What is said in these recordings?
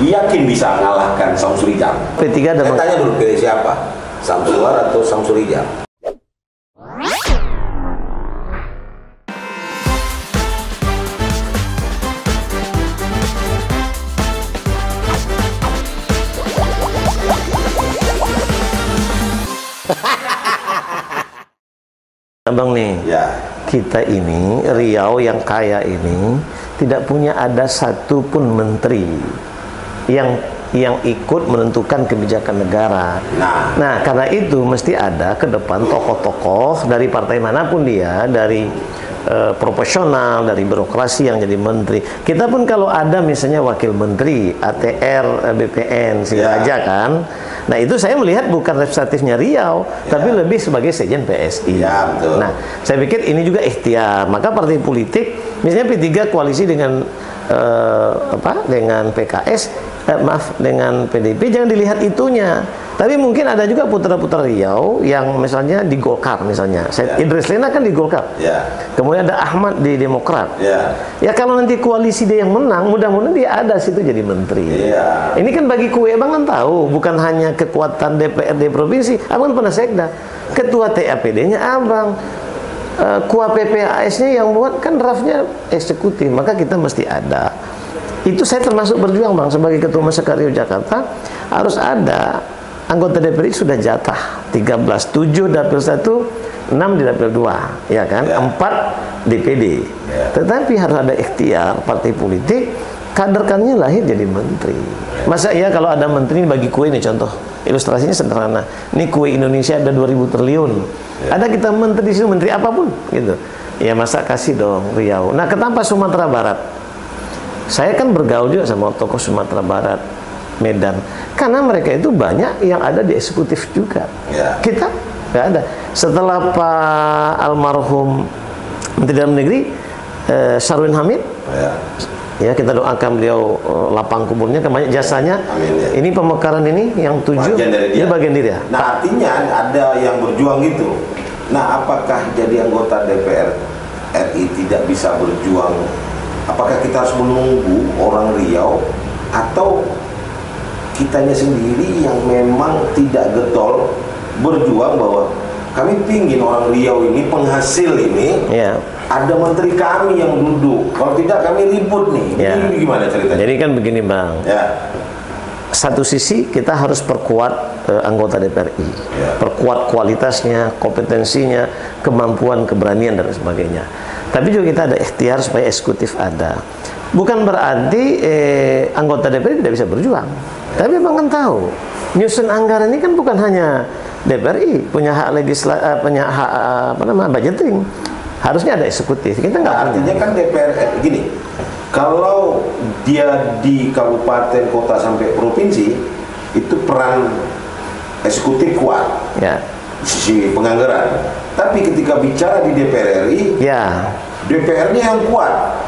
yakin bisa mengalahkan Samsul Rijal. P3 ada. Saya tanya dulu, pilih siapa? Samsuar atau Samsul Rijal? Abang nih, Ya. kita ini Riau yang kaya ini tidak punya ada satupun menteri yang ikut menentukan kebijakan negara. Nah, karena itu mesti ada ke depan tokoh-tokoh dari partai manapun dia, dari profesional, dari birokrasi yang jadi menteri. Kita pun kalau ada misalnya wakil menteri, ATR, BPN, Siraja kan. Nah, itu saya melihat bukan representatifnya Riau, tapi lebih sebagai sekjen PSI. Ya, betul. Nah, saya pikir ini juga ikhtiar. Maka partai politik, misalnya P3 koalisi dengan dengan PKS, dengan PDIP, jangan dilihat itunya. Tapi mungkin ada juga putra-putra Riau yang misalnya di Golkar misalnya. Idris Lena kan di Golkar. Kemudian ada Ahmad di Demokrat. Ya kalau nanti koalisi dia yang menang, mudah-mudahan dia ada situ jadi menteri. Ini kan bagi kue Abang kan tahu, bukan hanya kekuatan DPRD provinsi. Abang pernah sekda. Ketua TAPD-nya Abang. Kua PPAS-nya yang buat kan draftnya eksekutif. Maka kita mesti ada. Itu saya termasuk berjuang Bang sebagai Ketua Masyarakat Riau Jakarta harus ada. Anggota DPR sudah jatah 13, 7 dapil 1, 6 di dapil 2, ya kan? 4 DPD. Tetapi harus ada ikhtiar partai politik, kaderkannya lahir jadi menteri. Masa iya kalau ada menteri bagi kue nih contoh, ilustrasinya sederhana. Ini kue Indonesia ada 2000 triliun. Ada kita menteri di situ, menteri apapun gitu. Ya masa kasih dong Riau. Nah, kenapa Sumatera Barat? Saya kan bergaul juga sama tokoh Sumatera Barat, Medan, karena mereka itu banyak yang ada di eksekutif juga. Kita nggak ada. Setelah Pak almarhum Menteri Dalam Negeri Sarwin Hamid, ya kita doakan beliau lapang kuburnya, banyak jasanya. Ini pemekaran ini yang 7, dia bagian dari dia. Nah, artinya ada yang berjuang gitu. Nah, apakah jadi anggota DPR RI tidak bisa berjuang? Apakah kita harus menunggu orang Riau atau kitanya sendiri yang memang tidak getol berjuang bahwa kami pingin orang Riau ini, penghasil ini, ada menteri kami yang duduk, kalau tidak kami ribut nih. Ini gimana ceritanya? Jadi kan begini Bang, satu sisi kita harus perkuat anggota DPRI, perkuat kualitasnya, kompetensinya, kemampuan, keberanian dan sebagainya. Tapi juga kita ada ikhtiar supaya eksekutif ada. Bukan berarti anggota DPR tidak bisa berjuang. Tapi Bang kan tahu, nyusun anggaran ini kan bukan hanya DPRI punya hak punya hak budgeting. Harusnya ada eksekutif. Kita nggak artinya kan DPR gini. Kalau dia di kabupaten, kota sampai provinsi, itu peran eksekutif kuat. Sisi penganggaran. Tapi ketika bicara di DPR RI, DPR-nya yang kuat.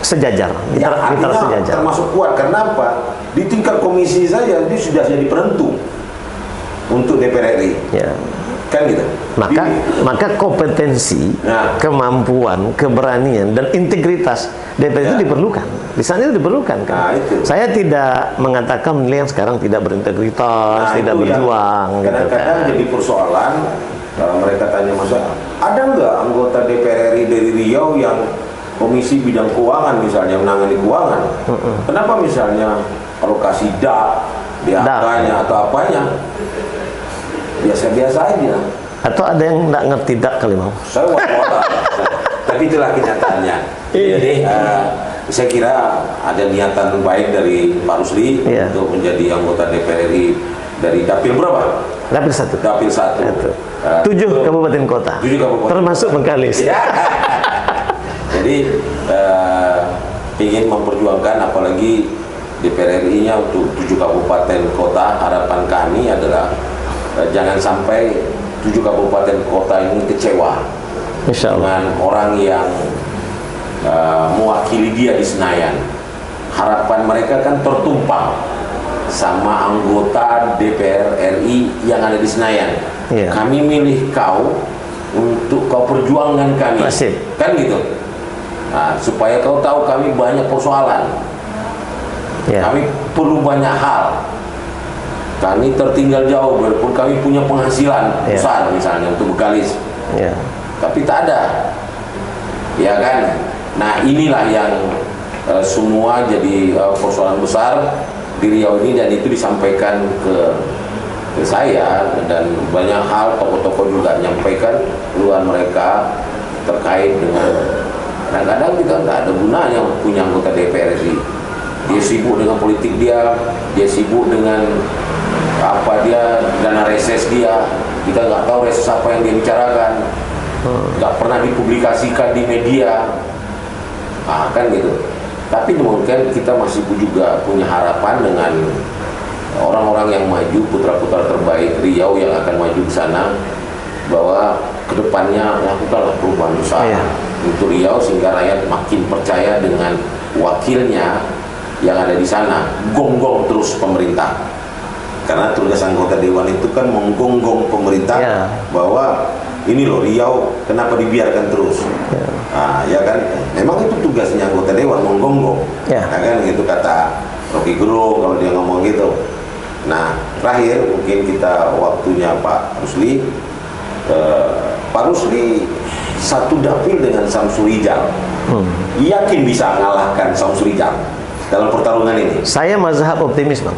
Sejajar, artinya sejajar. Termasuk kuat. Kenapa? Di tingkat komisi saja dia sudah jadi penentu untuk DPR RI. Kan gitu. Maka kompetensi, kemampuan, keberanian dan integritas DPR itu diperlukan. Di sana itu diperlukan kan. Saya tidak mengatakan yang sekarang tidak berintegritas, tidak berjuang. Kadang-kadang jadi persoalan kalau mereka tanya masa ada nggak anggota DPR RI dari Riau yang komisi bidang keuangan misalnya menangani keuangan. Kenapa misalnya alokasi DAK-nya atau apanya biasa-biasa aja. Atau ada yang nggak ngerti DAK kali Bang? Saya tapi itulah kenyataannya. Jadi saya kira ada niatan baik dari Pak Rusli untuk menjadi anggota DPR RI dari dapil berapa? Dapil 1. Dapil 1. 7 kabupaten kota. 7 kabupaten. Termasuk Bengkalis. Jadi ingin memperjuangkan apalagi DPR RI-nya untuk 7 kabupaten kota. Harapan kami adalah jangan sampai 7 kabupaten kota ini kecewa dengan orang yang mewakili dia di Senayan. Harapan mereka kan tertumpang sama anggota DPR RI yang ada di Senayan. Kami milih kau untuk kau perjuangkan kami. Kan gitu. Nah, supaya kau tahu kami banyak persoalan. Kami perlu banyak hal. Kami tertinggal jauh, walaupun kami punya penghasilan besar misalnya untuk bekalis. Tapi tak ada. Ya kan? Nah, inilah yang semua jadi persoalan besar di Riau ini, dan itu disampaikan ke saya, dan banyak hal tokoh-tokoh juga menyampaikan keluhan mereka terkait dengan kadang-kadang kita nggak ada gunanya punya anggota DPR RI. Dia sibuk dengan politik dia sibuk dengan dia dana reses dia, kita nggak tahu reses apa yang dia bicarakan, nggak pernah dipublikasikan di media, kan gitu. Tapi mungkin kita masih juga punya harapan dengan orang-orang yang maju, putra-putra terbaik Riau yang akan maju ke sana, bahwa kedepannya lakukanlah perubahan besar untuk Riau sehingga rakyat makin percaya dengan wakilnya yang ada di sana. Gonggong terus pemerintah, karena tugas anggota dewan itu kan menggonggong pemerintah bahwa ini loh Riau kenapa dibiarkan terus. Ya kan, memang itu tugasnya anggota dewan, menggonggong. Nah, kan gitu kata Rocky Gerung kalau dia ngomong gitu. Nah, terakhir mungkin kita waktunya Pak Rusli. Pak Rusli satu dapil dengan Samsul Rijal, yakin bisa mengalahkan Samsul Rijal dalam pertarungan ini? Saya mazhab optimis, Bang.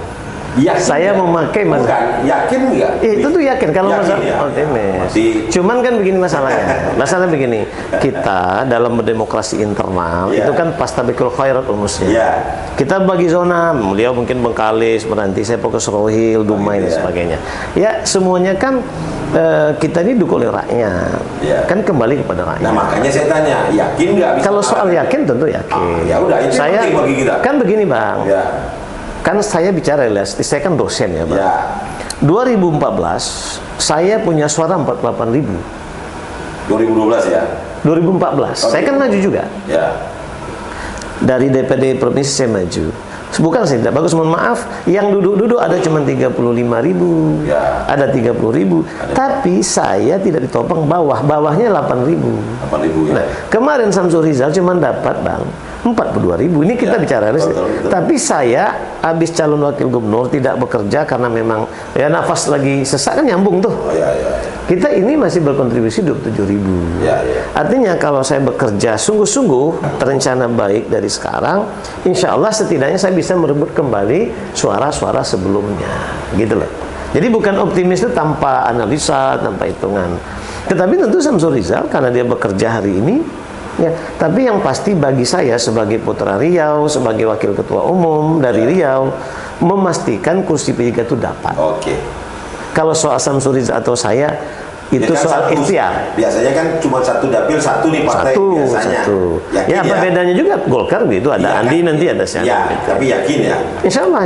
Yakin saya memakai mazhab. Yakin nggak? Itu tuh yakin kalau mazhab optimis. Cuman kan begini masalahnya. Masalah begini, kita dalam berdemokrasi internal itu kan pastabikul khairat umusnya. Kita bagi zona, beliau mungkin Bengkalis, Meranti, saya fokus Rohil, Dumai dan sebagainya. Ya semuanya kan kita ini dukung oleh rakyat, kan kembali kepada rakyat. Nah makanya saya tanya, yakin nggak? Kalau soal yakin tentu yakin. Ya udah, itu saya bagi kita. Kan begini Bang. Kan saya bicara, saya kan dosen ya Bang. 2014 saya punya suara 48.000. 2012 ya? 2014. Saya kan maju juga. Dari DPD provinsi saya maju. Bukan saya tidak bagus, mohon maaf. Yang duduk-duduk ada cuma 35.000, ada 30.000. Tapi saya tidak ditopang bawahnya 8.000. Nah, kemarin Samsul Rijal cuma dapat Bang 42.000. Ini kita bicara betul. Tapi saya habis calon wakil gubernur tidak bekerja karena memang ya nafas lagi sesak kan nyambung tuh. Kita ini masih berkontribusi 27.000. Artinya kalau saya bekerja sungguh-sungguh, terencana baik dari sekarang, insya Allah setidaknya saya bisa merebut kembali suara-suara sebelumnya, gitu loh. Jadi bukan optimis itu tanpa analisa, tanpa hitungan. Tetapi tentu Samsul Rijal karena dia bekerja hari ini. Ya, tapi yang pasti bagi saya sebagai putra Riau, sebagai wakil ketua umum dari Riau, memastikan kursi P3 itu dapat. Kalau soal Samsul Rijal atau saya, itu kan soal ikhtiar. Biasanya kan cuma satu dapil, satu nih partai biasanya. Ya apa bedanya juga Golkar gitu, ada Andi kan? Nanti ada siapa. Tapi yakin ya? Insya Allah.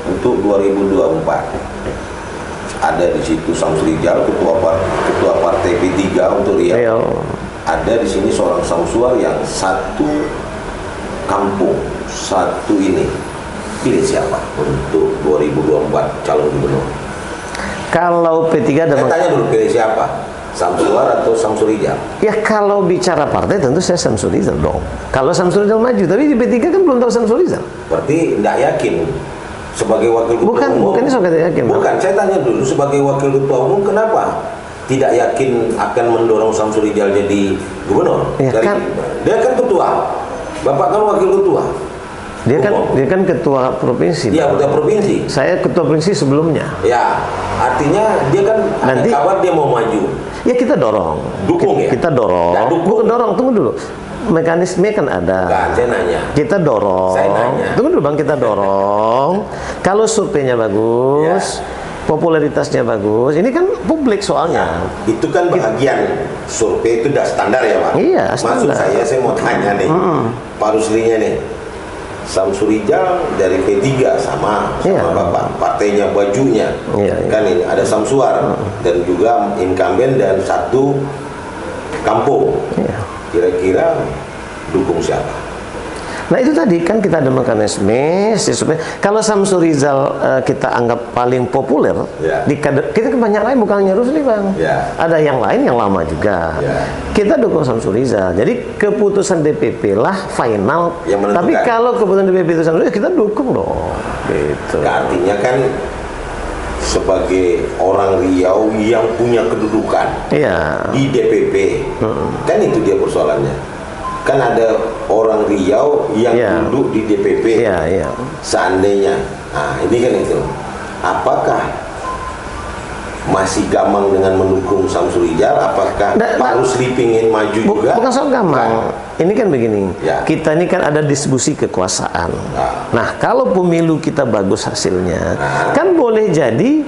Untuk 2024 ada di situ Samsul Rijal, ketua partai P3 untuk Riau. Ada di sini seorang Samsuar yang satu kampung, satu ini. Pilih siapa untuk 2024 calon gubernur? Kalau P3 ada... Saya tanya dulu, pilih siapa? Samsuar atau Samsul Rijal? Ya kalau bicara partai tentu saya Samsul Rijal dong. Kalau Samsul Rijal maju, tapi di P3 kan belum tahu Samsul Rijal. Berarti tidak yakin sebagai wakil ketua umum? Bukan soal tidak yakin. Bukan, saya tanya dulu sebagai wakil ketua umum kenapa tidak yakin akan mendorong Samsul Rijal jadi gubernur? Dia kan ketua, Bapak kan wakil ketua. Dia kan ketua provinsi. Iya, ketua provinsi. Saya ketua provinsi sebelumnya. Ya, artinya dia kan nanti ada kabar dia mau maju. Ya kita dorong. Dukung ya? Kita dorong. Bukan dorong, tunggu dulu. Mekanisme kan ada. Bukan, saya nanya. Kita dorong. Saya nanya. Tunggu dulu Bang, kita dorong. Kalau surveinya bagus, popularitasnya bagus, ini kan publik soalnya. Itu kan bagian survei itu udah standar ya Pak? Iya, standar. Maksud saya mau tanya nih, Pak Ruslinya nih, Samsul Rijal dari P3 sama Bapak, partainya bajunya, kan ini ada Samsuar dan juga incumbent dan satu kampung. Kira-kira dukung siapa? Nah itu tadi kan kita ada mekanisme supaya kalau Samsul Rizal kita anggap paling populer di kader, kita kan banyak lain, bukan hanya Rusli Bang, ada yang lain yang lama juga. Kita dukung Samsul Rizal. Jadi keputusan DPP lah final. Tapi kalau keputusan DPP itu Samsul Rizal, kita dukung dong. Gitu. Artinya kan sebagai orang Riau yang punya kedudukan di DPP, kan itu dia persoalannya. Kan ada orang Riau yang duduk di DPP, seandainya. Nah, ini kan itu. Apakah masih gamang dengan mendukung Samsul Rizal? Apakah Pak Rusli pingin maju juga? Bukan soal gamang. Ini kan begini. Kita ini kan ada distribusi kekuasaan. Nah, kalau pemilu kita bagus hasilnya, kan boleh jadi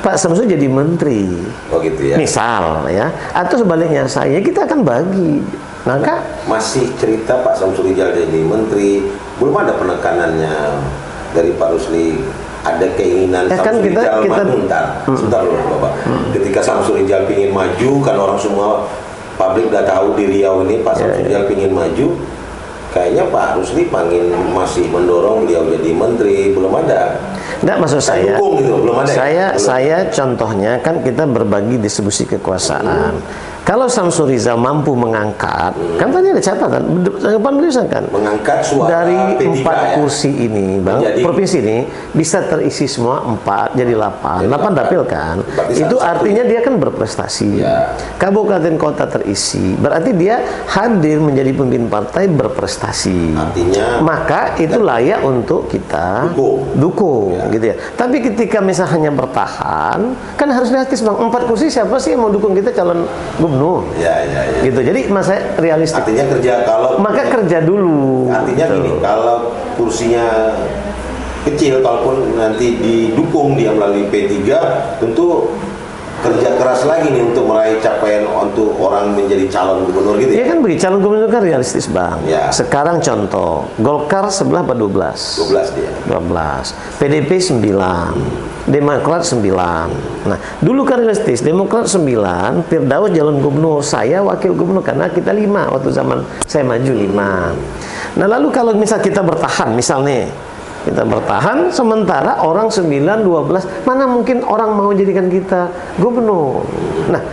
Pak Samsul jadi menteri. Oh gitu ya. Misal ya. Atau sebaliknya kita akan bagi. Maka masih cerita Pak Samsul Rizal jadi menteri, belum ada penekanannya dari Pak Rusli, ada keinginan Samsul Rizal maju. Sebentar dulu Bapak. Ketika Samsul Rizal pingin maju, kan orang semua publik udah tahu di Riau ini Pak Samsul Rizal pingin maju, kayaknya Pak Rusli masih mendorong beliau jadi menteri, belum ada. Enggak, maksud saya, gitu, belum ada saya contohnya kan kita berbagi distribusi kekuasaan. Kalau Samsul Rizal mampu mengangkat, kan tadi ada catatan, kan mengangkat suara dari P3 4 kursi ini, Bang, provinsi ini bisa terisi semua 4 jadi 8 dapil kan. Itu artinya dia kan berprestasi. Kabupaten kota terisi, berarti dia hadir menjadi pemimpin partai berprestasi. Artinya maka itu layak untuk kita dukung gitu ya. Tapi ketika misalnya hanya bertahan, kan harus realistis Bang. 4 kursi siapa sih yang mau dukung kita calon gubernur? Gitu. Jadi masa realistis. Artinya kerja dulu. Artinya gitu. Gini, kalau kursinya kecil, kalaupun nanti didukung dia melalui P3, tentu kerja keras lagi nih untuk meraih capaian untuk orang menjadi calon gubernur gitu ya. Kan begitu, calon gubernur kan realistis Bang. Sekarang contoh, Golkar 11 apa 12? 12 dia. 12. PDP 9. Demokrat 9. Nah, dulu kan realistis, Demokrat 9, Firdaus calon gubernur, saya wakil gubernur, karena kita 5 waktu zaman saya maju 5. Nah, lalu kalau misal kita bertahan, misalnya kita bertahan sementara orang 9, 12, mana mungkin orang mau jadikan kita gubernur. Nah,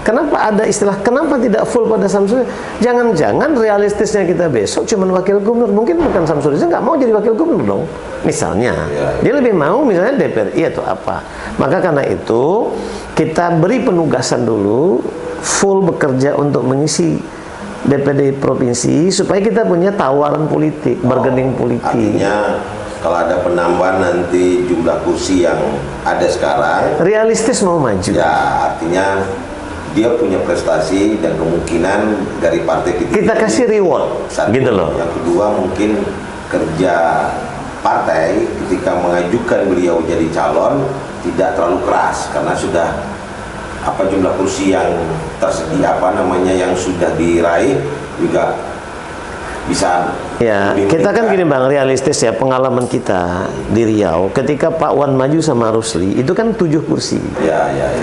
kenapa ada istilah, kenapa tidak full pada Samsul? Jangan-jangan realistisnya kita besok cuma wakil gubernur, mungkin bukan Samsul Rizal nggak mau jadi wakil gubernur dong. Misalnya, dia lebih mau misalnya DPRI atau apa. Maka karena itu kita beri penugasan dulu, full bekerja untuk mengisi DPD provinsi supaya kita punya tawaran politik, bargaining politik. Artinya kalau ada penambahan nanti jumlah kursi yang ada sekarang, realistis mau maju. Ya, artinya dia punya prestasi dan kemungkinan dari partai kita kasih reward. Gitu loh. Yang kedua mungkin kerja partai ketika mengajukan beliau jadi calon tidak terlalu keras karena sudah jumlah kursi yang tersedia yang sudah diraih juga bisa. Ya, kita kan gini Bang, realistis ya, pengalaman kita di Riau ketika Pak Wan maju sama Rusli itu kan 7 kursi.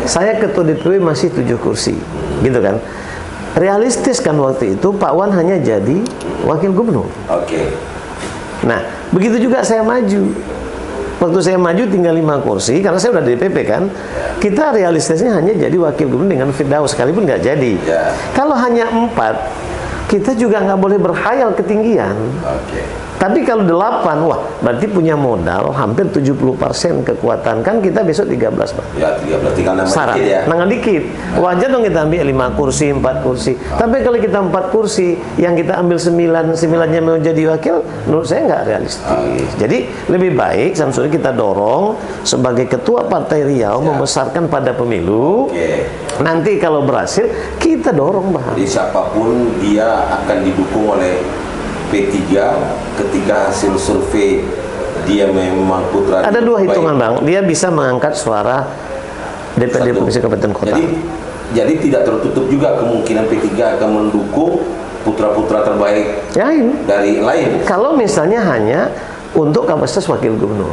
Saya ketua DPW masih 7 kursi. Gitu kan. Realistis kan waktu itu Pak Wan hanya jadi wakil gubernur. Nah, begitu juga saya maju. Waktu saya maju tinggal 5 kursi, karena saya udah di DPP kan, kita realistisnya hanya jadi wakil gubernur dengan Firdaus, sekalipun nggak jadi. Kalau hanya 4, kita juga nggak boleh berkhayal ketinggian. Tapi kalau 8, wah berarti punya modal hampir 70% kekuatan. Kan kita besok 13 Pak. Ya 13, tinggal nambah dikit ya. Nambah dikit. Wajar dong kita ambil 5 kursi, 4 kursi. Tapi kalau kita 4 kursi, yang kita ambil 9-9-nya mau jadi wakil, menurut saya nggak realistis. Jadi lebih baik Samsul kita dorong sebagai ketua Partai Riau membesarkan pada pemilu. Nanti kalau berhasil, kita dorong Bang. Jadi siapapun dia akan didukung oleh P3 ketika hasil survei dia memang putra. Ada 2 hitungan Bang, dia bisa mengangkat suara DPD Provinsi Kabupaten Kota. Jadi tidak tertutup juga kemungkinan P3 akan mendukung putra-putra terbaik dari lain. Kalau misalnya hanya untuk kapasitas wakil gubernur,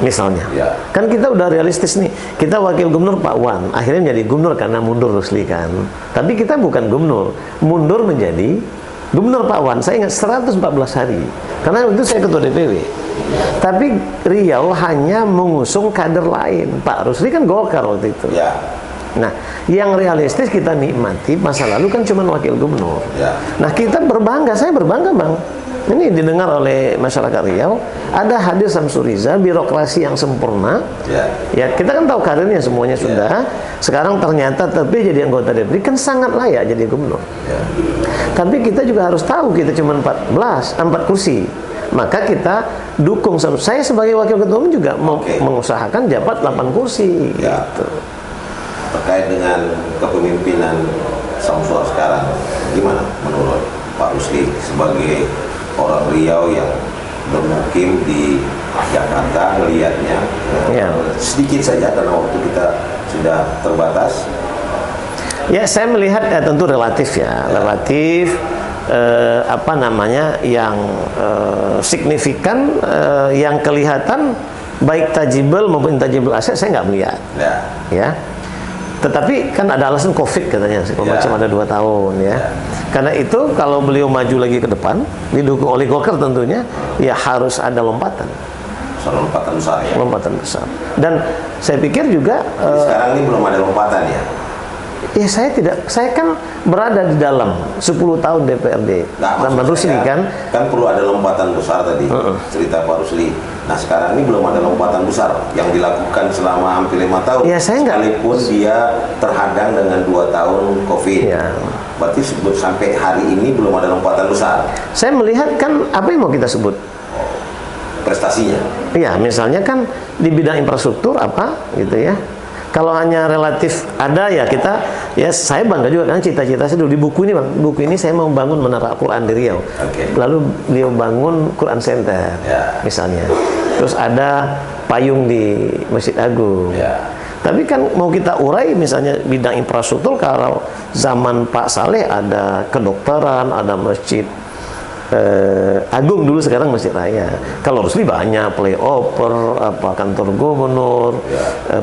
misalnya, kan kita udah realistis nih, kita wakil gubernur Pak Wan, akhirnya menjadi gubernur karena mundur Rusli kan. Tapi kita bukan gubernur, mundur menjadi Gubernur Pak Wan, saya ingat 114 hari. Karena itu saya ketua DPW. Tapi Riau hanya mengusung kader lain. Pak Rusli kan Golkar waktu itu. Ya. Nah, yang realistis kita nikmati masa lalu kan cuma wakil gubernur. Ya. Nah, kita berbangga, saya berbangga Bang. Ini didengar oleh masyarakat Riau, ada hadir Samsuriza, birokrasi yang sempurna. Ya. Ya, kita kan tahu kadernya semuanya sudah. Sekarang ternyata terpilih jadi anggota DPR kan sangat layak jadi gubernur. Ya. Tapi kita juga harus tahu kita cuma 4 kursi. Maka kita dukung. Saya sebagai wakil ketua umum juga mengusahakan dapat 8 kursi. Ya. Gitu. Terkait dengan kepemimpinan Samsua sekarang, gimana menurut Pak Rusli sebagai orang Riau yang bermukim di Jakarta, melihatnya sedikit saja karena waktu kita sudah terbatas. Ya, saya melihat tentu relatif ya. Relatif apa namanya yang signifikan, yang kelihatan baik tajibel maupun intajibel aset saya nggak melihat. Ya. Tetapi kan ada alasan COVID katanya, macam ada 2 tahun ya. Karena itu kalau beliau maju lagi ke depan, didukung oleh Golkar tentunya, ya harus ada lompatan. Lompatan besar ya. Lompatan besar. Dan saya pikir juga sekarang ini belum ada lompatan ya. Ya saya kan berada di dalam 10 tahun DPRD. Nah, dan Rusli kan perlu ada lompatan besar tadi, cerita Pak Rusli. Nah, sekarang ini belum ada lompatan besar yang dilakukan selama hampir 5 tahun. Ya, sekalipun dia terhadang dengan 2 tahun COVID. Ya. Berarti sampai hari ini belum ada lompatan besar. Saya melihat kan apa yang mau kita sebut? Prestasinya. Iya, misalnya kan di bidang infrastruktur apa gitu ya. Kalau hanya relatif ada ya kita, ya saya bangga juga kan cita-cita saya dulu di buku ini Bang. Buku ini saya mau bangun menara Quran di Riau. Lalu beliau bangun Quran Center misalnya. Terus ada payung di Masjid Agung. Tapi kan mau kita urai misalnya bidang infrastruktur, kalau zaman Pak Saleh ada kedokteran, ada masjid Agung dulu, sekarang Masjid Raya. Kalau Rusli banyak, playover, kantor gubernur,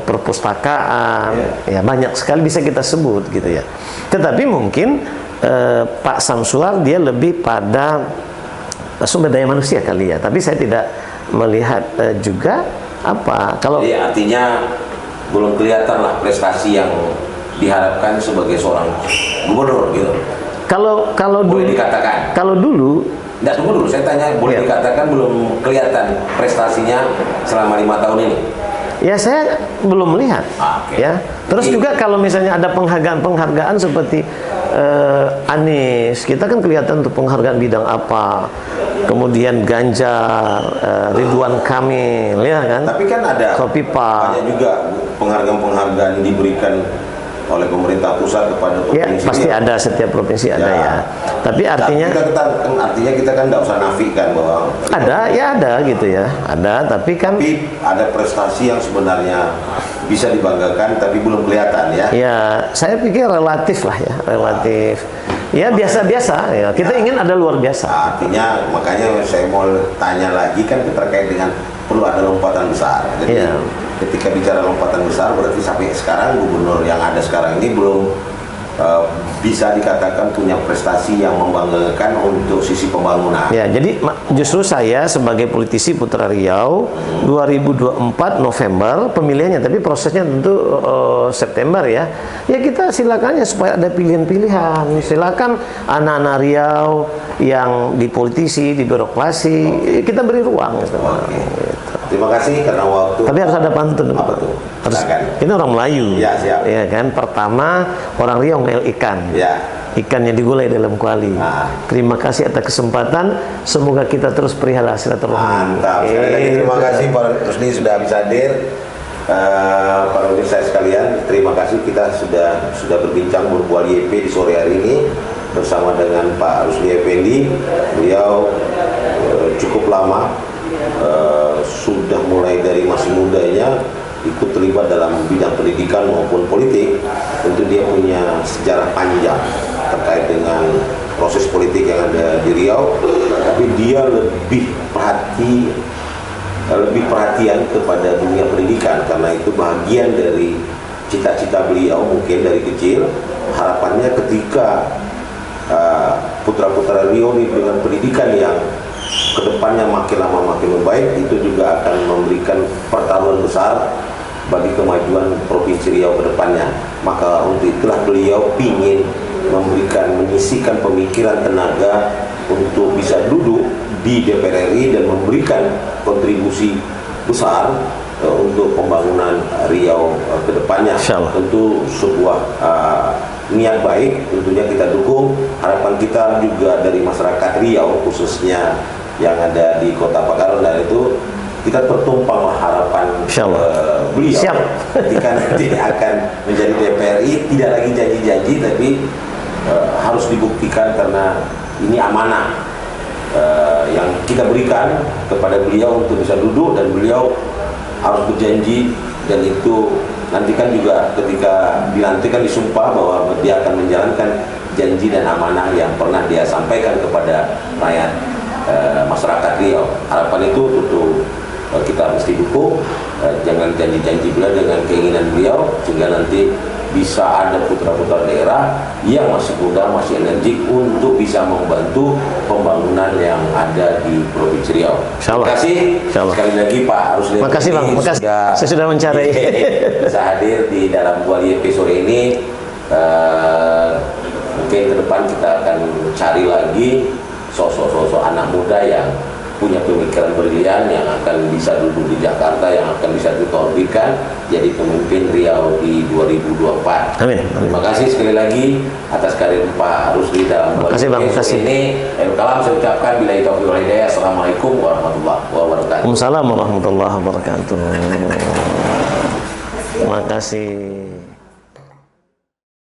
perpustakaan, ya banyak sekali bisa kita sebut gitu ya. Tetapi mungkin Pak Samsuar dia lebih pada sumber daya manusia kali ya. Tapi saya tidak melihat juga apa kalau. Jadi artinya belum kelihatan lah prestasi yang diharapkan sebagai seorang gubernur gitu. Kalau dulu dikatakan. Kalau dulu, enggak, tunggu dulu, saya tanya, boleh dikatakan belum kelihatan prestasinya selama 5 tahun ini? Ya, saya belum melihat. Ya. Terus juga kalau misalnya ada penghargaan seperti Anies, kita kan kelihatan untuk penghargaan bidang apa. Kemudian Ganjar, Ridwan Kamil, ya kan? Tapi kan ada banyak juga penghargaan diberikan oleh pemerintah pusat kepada provinsi. Ya, pasti ada, setiap provinsi ada ya. Tapi artinya kita kan nggak usah nafikan bahwa ada gitu ya. Tapi ada prestasi yang sebenarnya bisa dibanggakan tapi belum kelihatan ya. Ya, saya pikir relatif lah ya, relatif. Ya biasa-biasa ya. Kita ingin ada luar biasa. Artinya makanya saya mau tanya lagi kan terkait dengan perlu ada lompatan besar. Jadi ketika bicara lompatan besar berarti sampai sekarang gubernur yang ada sekarang ini belum bisa dikatakan punya prestasi yang membanggakan untuk sisi pembangunan. Ya, jadi justru saya sebagai politisi Putra Riau 2024 November pemilihannya, tapi prosesnya tentu September ya. Ya kita silakan ya supaya ada pilihan-pilihan. Silakan anak-anak Riau yang di politisi, di birokrasi, kita beri ruang gitu. Terima kasih karena waktu. Tapi harus ada pantun. Harus. Ini orang Melayu. Ya, siap. Ya kan. Pertama orang Riau ngel ikan. Ya. Ikannya digulai dalam kuali. Terima kasih atas kesempatan. Semoga kita terus perihal silaturahmi. Mantap. Sekali lagi terima kasih Pak Rusli sudah bisa hadir. Pak Rusli saya sekalian, terima kasih kita sudah berbincang berbual YP di sore hari ini bersama dengan Pak Rusli Effendi. Beliau cukup lama. Sudah mulai dari masih mudanya ikut terlibat dalam bidang pendidikan maupun politik. Tentu dia punya sejarah panjang terkait dengan proses politik yang ada di Riau, tapi dia lebih perhatian kepada dunia pendidikan karena itu bagian dari cita-cita beliau. Mungkin dari kecil harapannya ketika putra-putra Riau ini dengan pendidikan yang kedepannya makin lama makin membaik, itu juga akan memberikan pertaruhan besar bagi kemajuan Provinsi Riau ke depannya. Maka untuk itulah beliau ingin menyisihkan pemikiran tenaga untuk bisa duduk di DPR RI dan memberikan kontribusi besar untuk pembangunan Riau ke depannya. Tentu sebuah niat baik, tentunya kita dukung. Harapan kita juga dari masyarakat Riau, khususnya yang ada di Kota Pagarongan, itu kita tertumpang harapan beliau ketika nanti akan menjadi DPR RI, tidak lagi janji-janji, tapi harus dibuktikan, karena ini amanah yang kita berikan kepada beliau untuk bisa duduk, dan beliau harus berjanji, dan itu nanti kan juga ketika dilantik kan disumpah bahwa dia akan menjalankan janji dan amanah yang pernah dia sampaikan kepada rakyat masyarakat Riau. Harapan itu tentu kita mesti dukung, jangan janji-janji beliau dengan keinginan beliau, sehingga nanti bisa ada putra-putra daerah yang masih muda, masih energik untuk bisa membantu pembangunan yang ada di Provinsi Riau. Terima kasih sekali lagi Pak Rusli. Terima kasih Bang, saya sudah mencari bisa hadir di dalam Buali episode ini. Mungkin ke depan kita akan cari lagi sosok-sosok anak muda yang punya pemikiran brilian, yang akan bisa duduk di Jakarta, yang akan bisa ditorbitkan jadi pemimpin Riau di 2024. Amin. Terima kasih sekali lagi atas karir Pak Rusli dalam podcast ini. Kalam saya ucapkan bila itu wal hidayah. Assalamualaikum warahmatullahi wabarakatuh. Waalaikumsalam warahmatullahi wabarakatuh. Terima kasih.